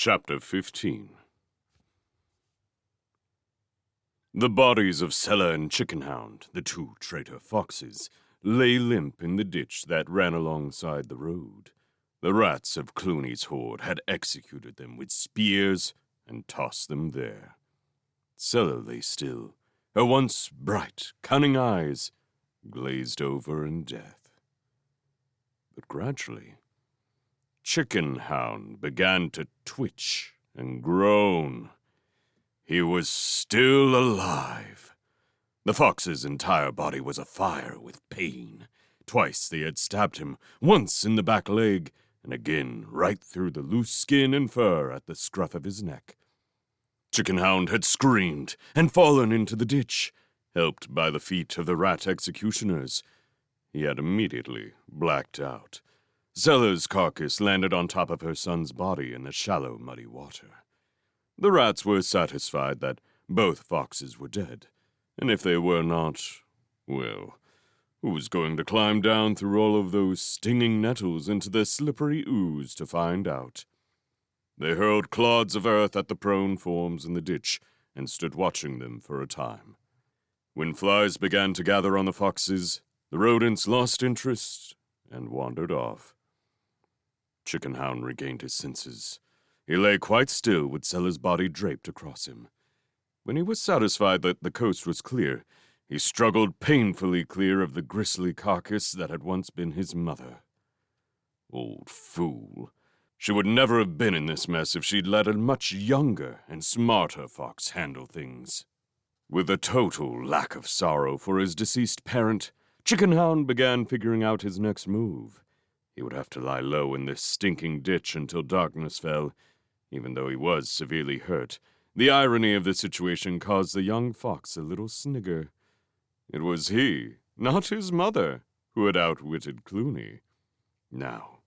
Chapter 15. The bodies of Sella and Chickenhound, the two traitor foxes, lay limp in the ditch that ran alongside the road. The rats of Clooney's horde had executed them with spears and tossed them there. Sella lay still, her once bright, cunning eyes glazed over in death. But gradually, Chickenhound began to twitch and groan. He was still alive. The fox's entire body was afire with pain. Twice they had stabbed him, once in the back leg, and again right through the loose skin and fur at the scruff of his neck. Chickenhound had screamed and fallen into the ditch, helped by the feet of the rat executioners. He had immediately blacked out. Sella's carcass landed on top of her son's body in the shallow, muddy water. The rats were satisfied that both foxes were dead, and if they were not, well, who was going to climb down through all of those stinging nettles into the slippery ooze to find out? They hurled clods of earth at the prone forms in the ditch and stood watching them for a time. When flies began to gather on the foxes, the rodents lost interest and wandered off. Chickenhound regained his senses. He lay quite still with Sella's body draped across him. When he was satisfied that the coast was clear, he struggled painfully clear of the grisly carcass that had once been his mother. Old fool. She would never have been in this mess if she'd let a much younger and smarter fox handle things. With a total lack of sorrow for his deceased parent, Chickenhound began figuring out his next move. He would have to lie low in this stinking ditch until darkness fell. Even though he was severely hurt, the irony of the situation caused the young fox a little snigger. It was he, not his mother, who had outwitted Clooney. Now,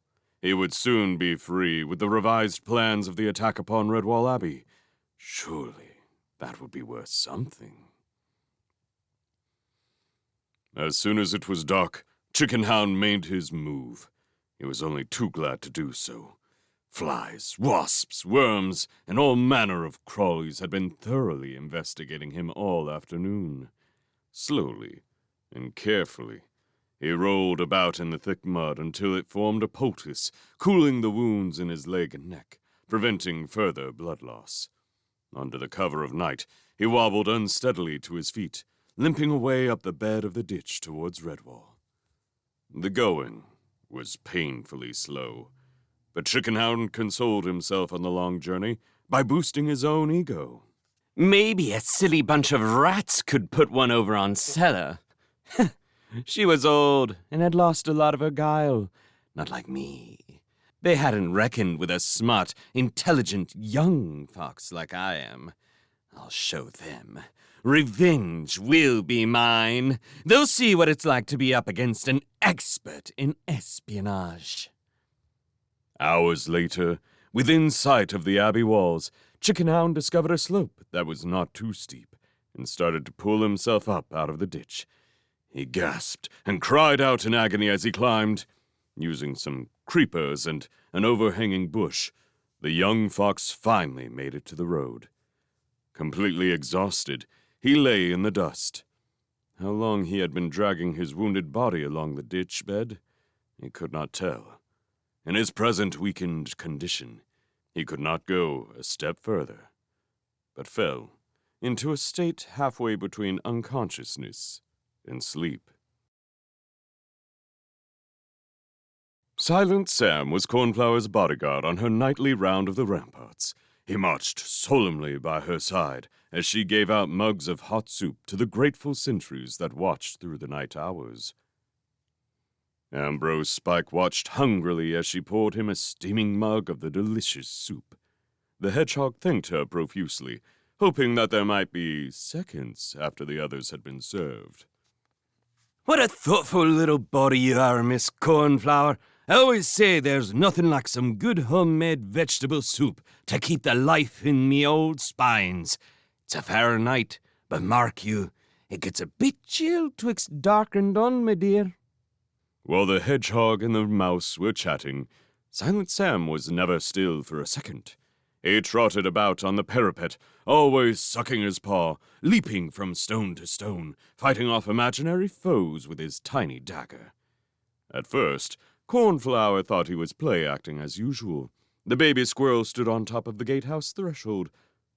he would soon be free with the revised plans of the attack upon Redwall Abbey. Surely that would be worth something. As soon as it was dark, Chickenhound made his move. He was only too glad to do so. Flies, wasps, worms, and all manner of crawlies had been thoroughly investigating him all afternoon. Slowly and carefully, he rolled about in the thick mud until it formed a poultice, cooling the wounds in his leg and neck, preventing further blood loss. Under the cover of night, he wobbled unsteadily to his feet, limping away up the bed of the ditch towards Redwall. The going was painfully slow, but Chickenhound consoled himself on the long journey by boosting his own ego. Maybe a silly bunch of rats could put one over on Sella. She was old and had lost a lot of her guile, not like me. They hadn't reckoned with a smart, intelligent, young fox like I am. I'll show them. Revenge will be mine. They'll see what it's like to be up against an expert in espionage. Hours later, within sight of the abbey walls, Chickenhound discovered a slope that was not too steep and started to pull himself up out of the ditch. He gasped and cried out in agony as he climbed. Using some creepers and an overhanging bush, the young fox finally made it to the road. Completely exhausted, he lay in the dust. How long he had been dragging his wounded body along the ditch bed, he could not tell. In his present weakened condition, he could not go a step further, but fell into a state halfway between unconsciousness and sleep. Silent Sam was Cornflower's bodyguard on her nightly round of the ramparts. He marched solemnly by her side as she gave out mugs of hot soup to the grateful sentries that watched through the night hours. Ambrose Spike watched hungrily as she poured him a steaming mug of the delicious soup. The hedgehog thanked her profusely, hoping that there might be seconds after the others had been served. What a thoughtful little body you are, Miss Cornflower. I always say there's nothing like some good homemade vegetable soup to keep the life in me old spines. It's a fair night, but mark you, it gets a bit chill twixt dark and dawn, my dear. While the hedgehog and the mouse were chatting, Silent Sam was never still for a second. He trotted about on the parapet, always sucking his paw, leaping from stone to stone, fighting off imaginary foes with his tiny dagger. At first, Cornflower thought he was play-acting as usual. The baby squirrel stood on top of the gatehouse threshold.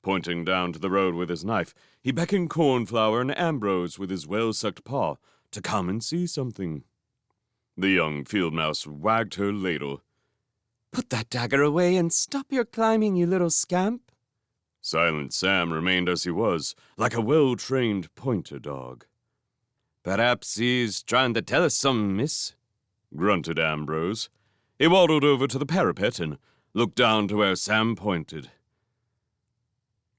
Pointing down to the road with his knife, he beckoned Cornflower and Ambrose with his well-sucked paw to come and see something. The young field mouse wagged her ladle. Put that dagger away and stop your climbing, you little scamp. Silent Sam remained as he was, like a well-trained pointer dog. Perhaps he's trying to tell us something, miss, grunted Ambrose. He waddled over to the parapet and looked down to where Sam pointed.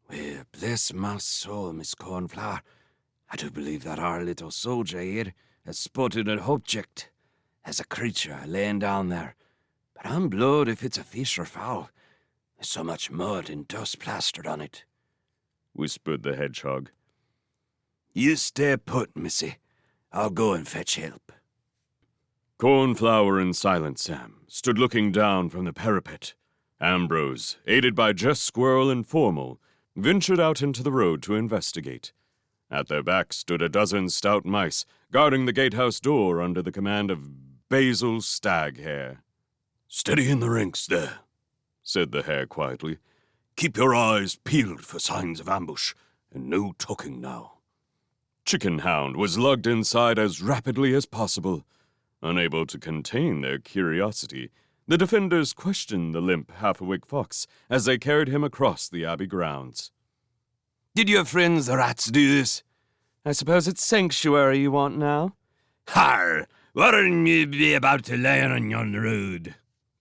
Well, bless my soul, Miss Cornflower. I do believe that our little soldier here has spotted an object, as a creature laying down there. But I'm blowed if it's a fish or fowl. There's so much mud and dust plastered on it, whispered the hedgehog. You stay put, missy. I'll go and fetch help. Cornflower and Silent Sam stood looking down from the parapet. Ambrose, aided by Jess Squirrel and Formal, ventured out into the road to investigate. At their back stood a dozen stout mice, guarding the gatehouse door under the command of Basil Staghair. Steady in the ranks there, said the hare quietly. Keep your eyes peeled for signs of ambush, and no talking now. Chicken Hound was lugged inside as rapidly as possible. Unable to contain their curiosity, the defenders questioned the limp, half-awake fox as they carried him across the abbey grounds. Did your friends the rats do this? I suppose it's sanctuary you want now? Har! Wouldn't you be about to lay on yon road?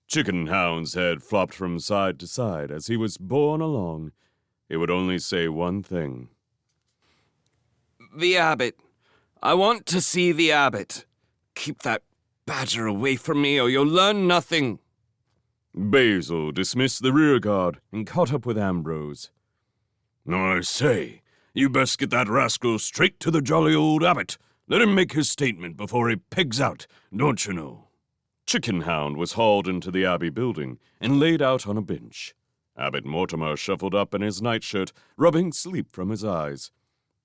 Chicken Hound's head flopped from side to side as he was borne along. He would only say one thing. The abbot. I want to see the abbot. Keep that badger away from me or you'll learn nothing. Basil dismissed the rear guard and caught up with Ambrose. I say, you best get that rascal straight to the jolly old abbot. Let him make his statement before he pegs out, don't you know? Chicken Hound was hauled into the abbey building and laid out on a bench. Abbot Mortimer shuffled up in his nightshirt, rubbing sleep from his eyes.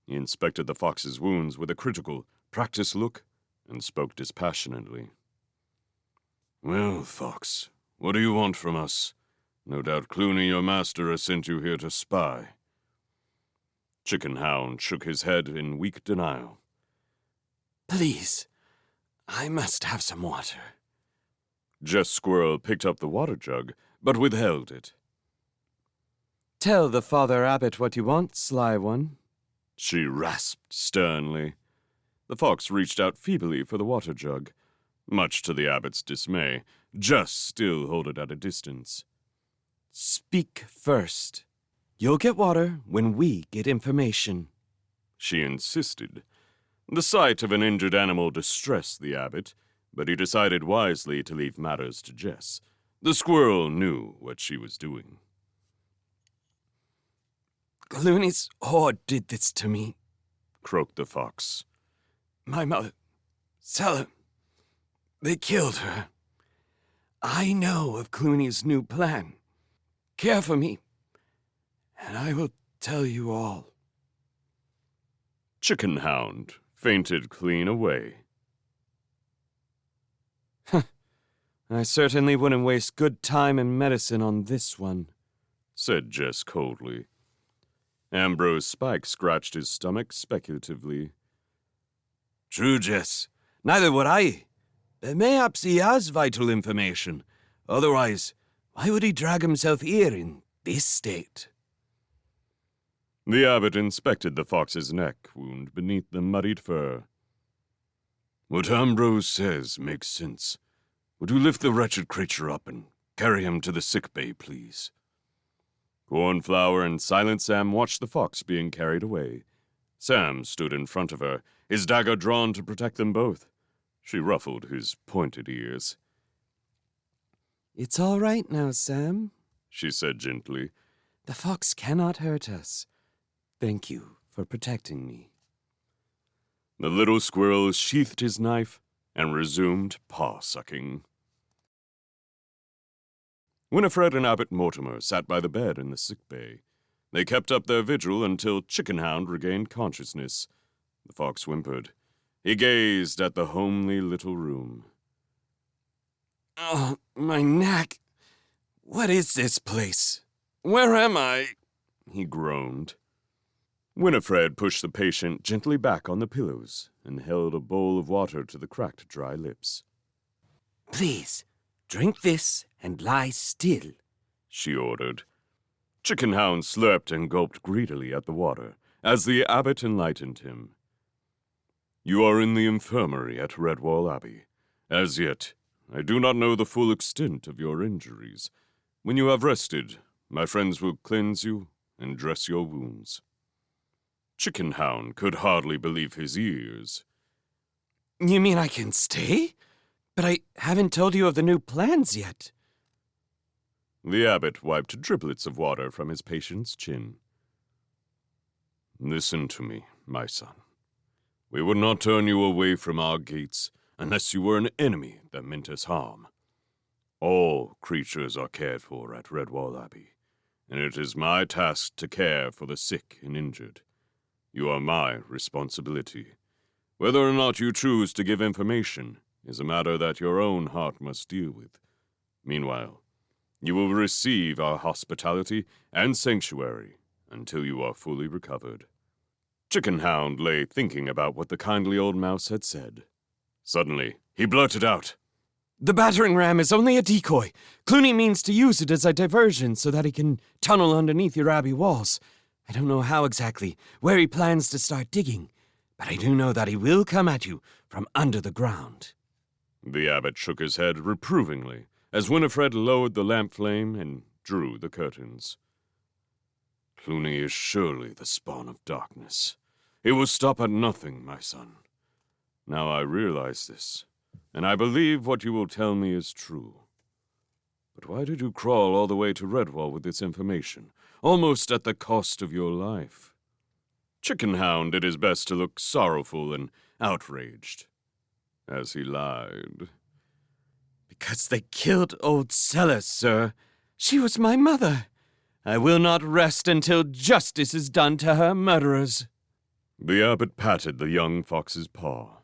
He inspected the fox's wounds with a critical, practiced look and spoke dispassionately. Well, Fox, what do you want from us? No doubt Clooney, your master, has sent you here to spy. Chicken Hound shook his head in weak denial. Please, I must have some water. Jess Squirrel picked up the water jug, but withheld it. Tell the Father Abbot what you want, sly one, she rasped sternly. The fox reached out feebly for the water jug. Much to the abbot's dismay, Jess still held it at a distance. Speak first. You'll get water when we get information, she insisted. The sight of an injured animal distressed the abbot, but he decided wisely to leave matters to Jess. The squirrel knew what she was doing. Clooney's horde did this to me, croaked the fox. My mother, Sella, they killed her. I know of Clooney's new plan. Care for me, and I will tell you all. Chicken Hound fainted clean away. I certainly wouldn't waste good time and medicine on this one, said Jess coldly. Ambrose Spike scratched his stomach speculatively. True, Jess. Neither would I. But mayhaps he has vital information. Otherwise, why would he drag himself here in this state? The abbot inspected the fox's neck wound beneath the muddied fur. What Ambrose says makes sense. Would you lift the wretched creature up and carry him to the sick bay, please? Cornflower and Silent Sam watched the fox being carried away. Sam stood in front of her, his dagger drawn to protect them both. She ruffled his pointed ears. It's all right now, Sam, she said gently. The fox cannot hurt us. Thank you for protecting me. The little squirrel sheathed his knife and resumed paw-sucking. Winifred and Abbot Mortimer sat by the bed in the sick bay. They kept up their vigil until Chickenhound regained consciousness. The fox whimpered. He gazed at the homely little room. Oh, my neck. What is this place? Where am I? He groaned. Winifred pushed the patient gently back on the pillows and held a bowl of water to the cracked, dry lips. Please, drink this and lie still, she ordered. Chickenhound slurped and gulped greedily at the water as the abbot enlightened him. You are in the infirmary at Redwall Abbey. As yet, I do not know the full extent of your injuries. When you have rested, my friends will cleanse you and dress your wounds. Chickenhound could hardly believe his ears. You mean I can stay? But I haven't told you of the new plans yet. The abbot wiped driblets of water from his patient's chin. Listen to me, my son. We would not turn you away from our gates unless you were an enemy that meant us harm. All creatures are cared for at Redwall Abbey, and it is my task to care for the sick and injured. You are my responsibility. Whether or not you choose to give information is a matter that your own heart must deal with. Meanwhile, you will receive our hospitality and sanctuary until you are fully recovered. Chickenhound lay thinking about what the kindly old mouse had said. Suddenly, he blurted out, The battering ram is only a decoy. Clooney means to use it as a diversion so that he can tunnel underneath your abbey walls. I don't know how exactly, where he plans to start digging, but I do know that he will come at you from under the ground. The abbot shook his head reprovingly as Winifred lowered the lamp flame and drew the curtains. Clooney is surely the spawn of darkness. He will stop at nothing, my son. Now I realize this, and I believe what you will tell me is true. But why did you crawl all the way to Redwall with this information, almost at the cost of your life? Chickenhound did his best to look sorrowful and outraged, as he lied. Because they killed old Sellers, sir. She was my mother. I will not rest until justice is done to her murderers. The abbot patted the young fox's paw.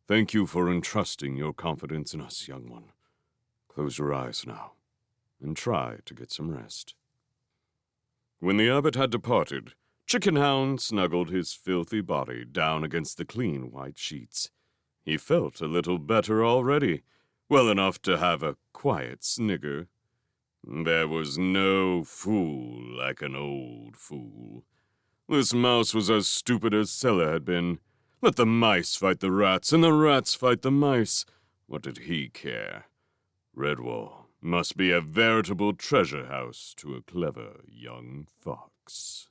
Thank you for entrusting your confidence in us, young one. Close your eyes now, and try to get some rest. When the abbot had departed, Chickenhound snuggled his filthy body down against the clean white sheets. He felt a little better already, well enough to have a quiet snigger. There was no fool like an old fool. This mouse was as stupid as Sella had been. Let the mice fight the rats, and the rats fight the mice. What did he care? Redwall must be a veritable treasure house to a clever young fox.